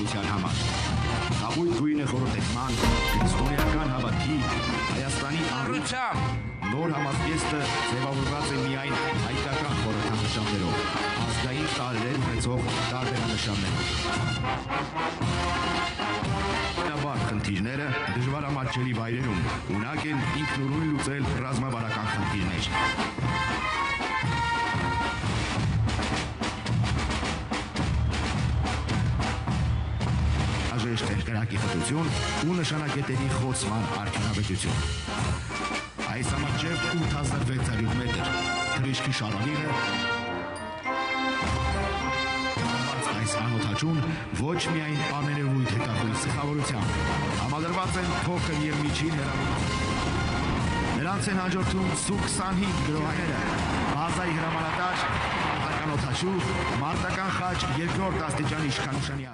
ազատության համար։ Կապույտ գույնը խորհրդեցման, քրիստոնեական հավատքի, Հայաստանի առողջության նոր համազգեստը ձևավորված է միայն հայկական խորհրդանշաններով, ազգային տարրեր ունեցող տարբերանշաններով։ Խնդիրները դժվարամատչելի վայրերում ունակ են ինքնուրույն լուծել ռազմավարական խնդիրներ։Աժեշտ կրակի խտություն ու նշանակետերի խոցման արդյունավետություն։ Այս ամաչև 8600 մետր թրիշկի շարավիղը այս անոթաչուն ոչ միայն ամենևույթ հետախույզ սխավորությամբ համադրված են փոքր և միջին հրամանատարներ։ Նրանց են հաջորդում Su-25 գրոհայները, բազայի հրամանատար, մարտական օդաչու, մարտական խաչ երկրորդ աստիճանի իշխանուշանի